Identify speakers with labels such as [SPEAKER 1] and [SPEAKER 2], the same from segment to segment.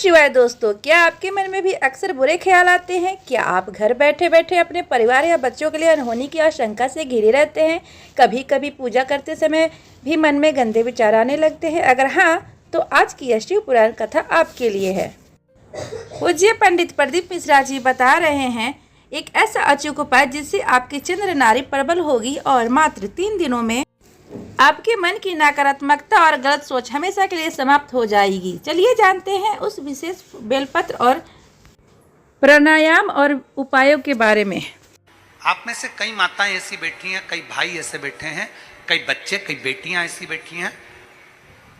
[SPEAKER 1] शिवाय दोस्तों, क्या आपके मन में भी अक्सर बुरे ख्याल आते हैं? क्या आप घर बैठे बैठे अपने परिवार या बच्चों के लिए अनहोनी की आशंका से घिरे रहते हैं? कभी कभी पूजा करते समय भी मन में गंदे विचार आने लगते हैं? अगर हाँ, तो आज की यह शिव पुराण कथा आपके लिए है। पूज्य पंडित प्रदीप मिश्रा जी बता रहे हैं, एक ऐसा अचूक उपाय जिससे आपकी चंद्र नाड़ी प्रबल होगी और मात्र 3 दिनों में आपके मन की नकारात्मकता और गलत सोच हमेशा के लिए समाप्त हो जाएगी। चलिए जानते हैं उस विशेष बेलपत्र और प्राणायाम और उपायों के बारे में।
[SPEAKER 2] आप में से कई माताएं ऐसी बैठी हैं, कई भाई ऐसे बैठे हैं, कई बच्चे, कई बेटियां ऐसी बैठी हैं।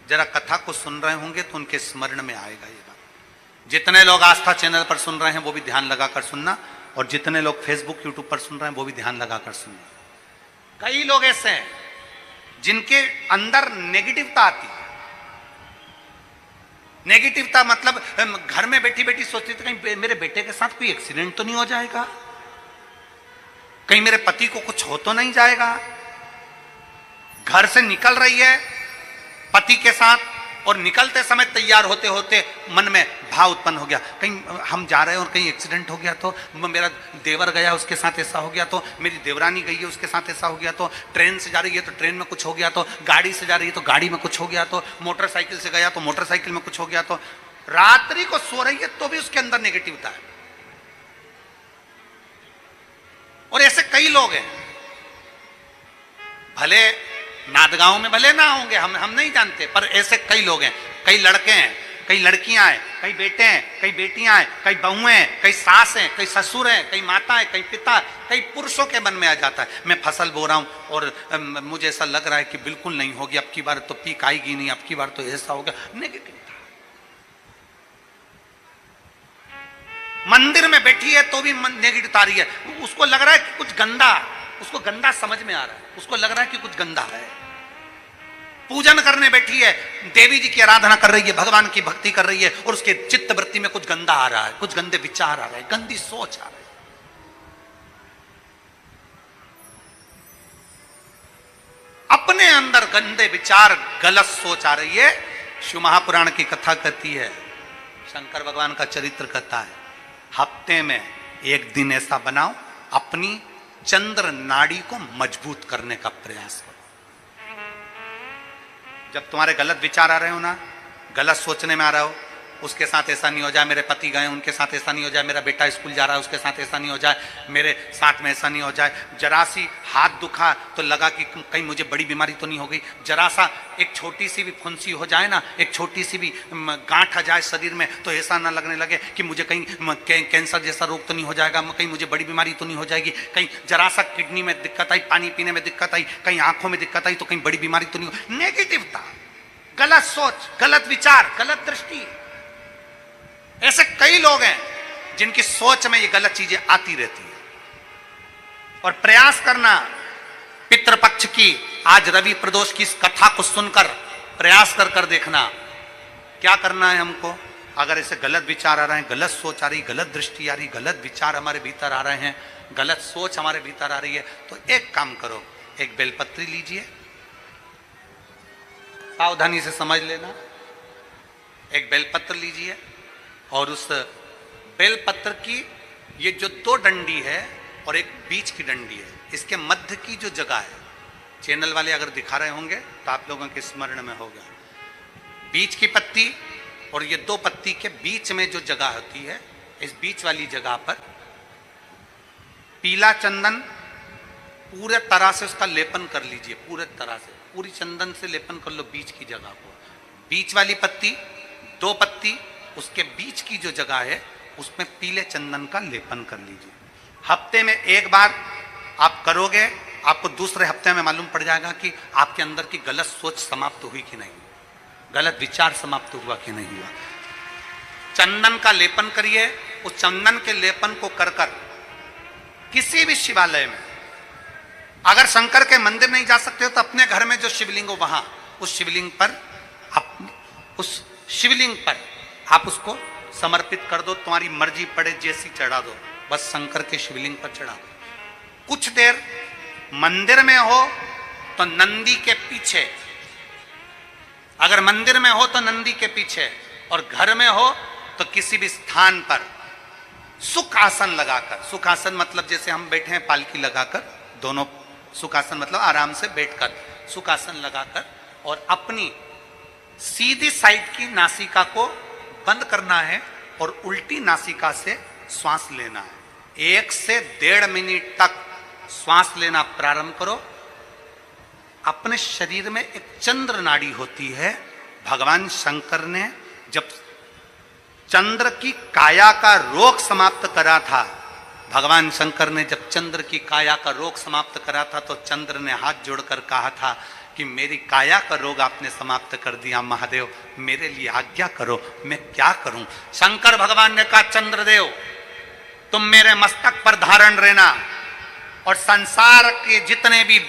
[SPEAKER 2] जरा कथा को सुन रहे होंगे तो उनके स्मरण में आएगा ये बात। जितने लोग आस्था चैनल पर सुन रहे हैं वो भी ध्यान लगाकर सुनना, और जितने लोग फेसबुक यूट्यूब पर सुन रहे हैं वो भी ध्यान लगाकर सुनना। कई लोग ऐसे हैं जिनके अंदर नेगेटिवता आती है। नेगेटिवता मतलब घर में बैठी बैठी सोचती थी कहीं मेरे बेटे के साथ कोई एक्सीडेंट तो नहीं हो जाएगा, कहीं मेरे पति को कुछ हो तो नहीं जाएगा। घर से निकल रही है पति के साथ और निकलते समय तैयार होते होते मन में भाव उत्पन्न हो गया, कहीं हम जा रहे हैं और कहीं एक्सीडेंट हो गया तो, मेरा देवर गया उसके साथ ऐसा हो गया तो, मेरी देवरानी गई है उसके साथ ऐसा हो गया तो, ट्रेन से जा रही है तो ट्रेन में कुछ हो गया तो, गाड़ी से जा रही है तो गाड़ी में कुछ हो गया तो, मोटरसाइकिल से गया तो मोटरसाइकिल में कुछ हो गया तो। रात्रि को सो रही है तो भी उसके अंदर नेगेटिविटी है। और ऐसे कई लोग हैं, भले नादगांव में भले ना होंगे, हम नहीं जानते, पर ऐसे कई लोग हैं। कई लड़के हैं, कई लड़कियां हैं, कई बेटे हैं, कई बेटियां हैं, कई बहुएं हैं, कई सास हैं, कई ससुर हैं, कई माता हैं, कई पिता, कई पुरुषों के मन में आ जाता है मैं फसल बो रहा हूं और मुझे ऐसा लग रहा है कि बिल्कुल नहीं होगी, अब की बार तो पीक आएगी नहीं, अब की बार तो ऐसा होगा। नेगेटिव मंदिर में बैठी है तो भी नेगेटिव आ रही है, उसको लग रहा है कि कुछ गंदा, उसको गंदा समझ में आ रहा है, उसको लग रहा है कि कुछ गंदा है। पूजन करने बैठी है, देवी जी की आराधना कर रही है, भगवान की भक्ति कर रही है और उसके चित्त वृत्ति में कुछ गंदा आ रहा है, कुछ गंदे विचार आ रहे हैं, गंदी सोच आ रही है। अपने अंदर गंदे विचार, गलत सोच आ रही है। शिव महापुराण की कथा कहती है, शंकर भगवान का चरित्र कहता है, हफ्ते में एक दिन ऐसा बनाओ अपनी चंद्र नाड़ी को मजबूत करने का प्रयास करो। जब तुम्हारे गलत विचार आ रहे हो ना, गलत सोचने में आ रहा हो, उसके साथ ऐसा नहीं हो जाए, मेरे पति गए उनके साथ ऐसा नहीं हो जाए, मेरा बेटा स्कूल जा रहा है उसके साथ ऐसा नहीं हो जाए, मेरे साथ में ऐसा नहीं हो जाए, जरा सी हाथ दुखा तो लगा कि कहीं मुझे बड़ी बीमारी तो नहीं हो गई, जरा सा एक छोटी सी भी फुंसी हो जाए ना, एक छोटी सी भी गांठ आ जाए शरीर में तो ऐसा ना लगने लगे कि मुझे कहीं कैंसर जैसा रोग तो नहीं हो जाएगा, कहीं मुझे बड़ी बीमारी तो नहीं हो जाएगी, कहीं जरा सा किडनी में दिक्कत आई, पानी पीने में दिक्कत आई, कहीं आंखों में दिक्कत आई तो कहीं बड़ी बीमारी तो नहीं हो। नेगेटिवता, गलत सोच, गलत विचार, गलत दृष्टि। ऐसे कई लोग हैं जिनकी सोच में ये गलत चीजें आती रहती है। और प्रयास करना, पितृपक्ष की आज रवि प्रदोष की इस कथा को सुनकर प्रयास कर देखना क्या करना है हमको। अगर ऐसे गलत विचार आ रहे हैं, गलत सोच आ रही, गलत दृष्टि आ रही, गलत विचार हमारे भीतर आ रहे हैं, गलत सोच हमारे भीतर आ रही है, तो एक काम करो, एक बेलपत्री लीजिए, सावधानी से समझ लेना, एक बेलपत्र लीजिए और उस बेलपत्र की ये जो 2 डंडी है और एक बीच की डंडी है, इसके मध्य की जो जगह है, चैनल वाले अगर दिखा रहे होंगे तो आप लोगों के स्मरण में होगा, बीच की पत्ती और ये 2 पत्ती के बीच में जो जगह होती है, इस बीच वाली जगह पर पीला चंदन पूरे तरह से उसका लेपन कर लीजिए, पूरे तरह से पूरी चंदन से लेपन कर लो बीच की जगह को। बीच वाली पत्ती, 2 पत्ती, उसके बीच की जो जगह है उसमें पीले चंदन का लेपन कर लीजिए। हफ्ते में एक बार आप करोगे, आपको दूसरे हफ्ते में मालूम पड़ जाएगा कि आपके अंदर की गलत सोच समाप्त हुई कि नहीं, गलत विचार समाप्त हुआ कि नहीं हुआ। चंदन का लेपन करिए, उस चंदन के लेपन को कर किसी भी शिवालय में, अगर शंकर के मंदिर नहीं जा सकते हो तो अपने घर में जो शिवलिंग हो वहां, उस शिवलिंग पर आप उसको समर्पित कर दो, तुम्हारी मर्जी पड़े जैसी चढ़ा दो, बस शंकर के शिवलिंग पर चढ़ा दो। कुछ देर मंदिर में हो तो नंदी के पीछे, अगर मंदिर में हो तो नंदी के पीछे, और घर में हो तो किसी भी स्थान पर सुखासन लगाकर, सुखासन मतलब जैसे हम बैठे हैं पालकी लगाकर, दोनों सुखासन मतलब आराम से बैठकर, सुखासन लगाकर और अपनी सीधी साइड की नासिका को बंद करना है और उल्टी नासिका से श्वास लेना है। 1 से 1.5 मिनट तक श्वास लेना प्रारंभ करो। अपने शरीर में एक चंद्र नाड़ी होती है। भगवान शंकर ने जब चंद्र की काया का रोग समाप्त करा था, भगवान शंकर ने जब चंद्र की काया का रोग समाप्त करा था तो चंद्र ने हाथ जोड़कर कहा था कि मेरी काया का रोग आपने समाप्त कर दिया महादेव, मेरे लिए आज्ञा करो, मैं क्या करूं। शंकर भगवान ने कहा चंद्रदेव तुम मेरे मस्तक पर धारण रहना और संसार के जितने भी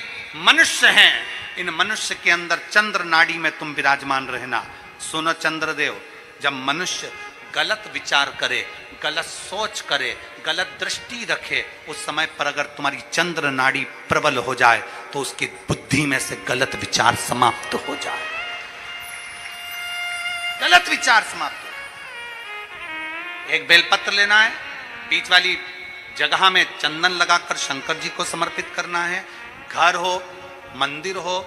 [SPEAKER 2] मनुष्य हैं इन मनुष्य के अंदर चंद्र नाड़ी में तुम विराजमान रहना। सुनो चंद्रदेव, जब मनुष्य गलत विचार करे, गलत सोच करे, गलत दृष्टि रखे, उस समय पर अगर तुम्हारी चंद्र नाड़ी प्रबल हो जाए तो उसकी बुद्धि में से गलत विचार समाप्त हो जाए, गलत विचार समाप्त हो। एक बेलपत्र लेना है, बीच वाली जगह में चंदन लगाकर शंकर जी को समर्पित करना है। घर हो, मंदिर हो,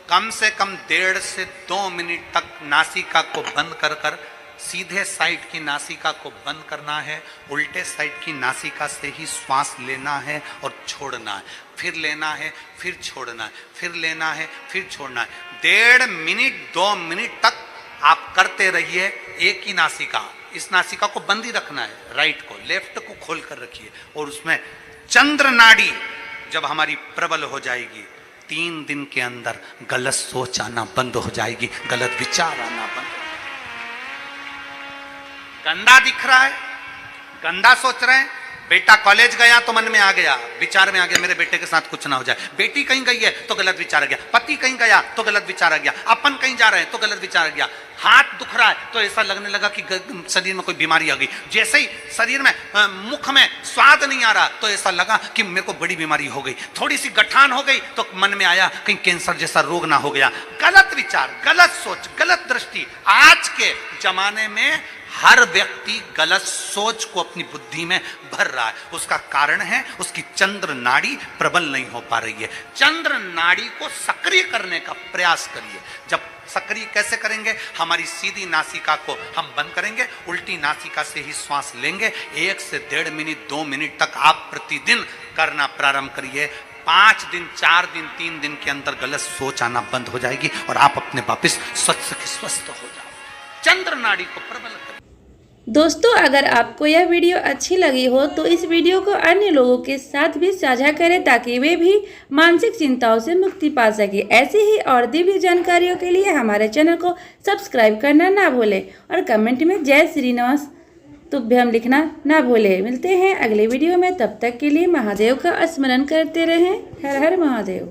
[SPEAKER 2] कम से कम 1.5 से 2 मिनट तक नासिका को बंद कर कर सीधे साइड की नासिका को बंद करना है, उल्टे साइड की नासिका से ही श्वास लेना है और छोड़ना है, फिर लेना है, फिर छोड़ना है, फिर लेना है, फिर छोड़ना है। 1.5 मिनट 2 मिनट तक आप करते रहिए। एक ही नासिका, इस नासिका को बंद ही रखना है, राइट को, लेफ्ट को खोल कर रखिए और उसमें चंद्र नाड़ी जब हमारी प्रबल हो जाएगी 3 दिन के अंदर गलत सोच आना बंद हो जाएगी, गलत विचार आना बंद। गंदा दिख रहा है, गंदा सोच रहे हैं, बेटा कॉलेज गया तो मन में आ गया, विचार में आ गया मेरे बेटे के साथ कुछ ना हो जाए, बेटी कहीं गई है तो गलत विचार आ गया, पति कहीं गया तो गलत विचार आ गया, अपन कहीं जा रहे हैं तो गलत विचार आ गया, हाथ दुख रहा है तो ऐसा लगने लगा कि शरीर में कोई बीमारी आ गई, जैसे ही शरीर में मुख में स्वाद नहीं आ रहा तो ऐसा लगा कि मेरे को बड़ी बीमारी हो गई, थोड़ी सी गठान हो गई तो मन में आया कहीं कैंसर जैसा रोग ना हो गया। गलत विचार, गलत सोच, गलत दृष्टि। आज के जमाने में हर व्यक्ति गलत सोच को अपनी बुद्धि में भर रहा है। उसका कारण है उसकी चंद्र नाड़ी प्रबल नहीं हो पा रही है। चंद्र नाड़ी को सक्रिय करने का प्रयास करिए। जब सक्रिय कैसे करेंगे? हमारी सीधी नासिका को हम बंद करेंगे, उल्टी नासिका से ही श्वास लेंगे। 1 से 1.5 मिनट 2 मिनट तक आप प्रतिदिन करना प्रारंभ करिए। 5 दिन 4 दिन 3 दिन के अंदर गलत सोच आना बंद हो जाएगी और आप अपने वापिस स्वस्थ हो जाओ। चंद्र नाड़ी को प्रबल करें।
[SPEAKER 1] दोस्तों, अगर आपको यह वीडियो अच्छी लगी हो तो इस वीडियो को अन्य लोगों के साथ भी साझा करें ताकि वे भी मानसिक चिंताओं से मुक्ति पा सके। ऐसी ही और दिव्य जानकारियों के लिए हमारे चैनल को सब्सक्राइब करना ना भूलें और कमेंट में जय श्रीनिवास तुभ्यम लिखना ना भूलें। मिलते हैं अगले वीडियो में, तब तक के लिए महादेव का स्मरण करते रहें। हर हर महादेव।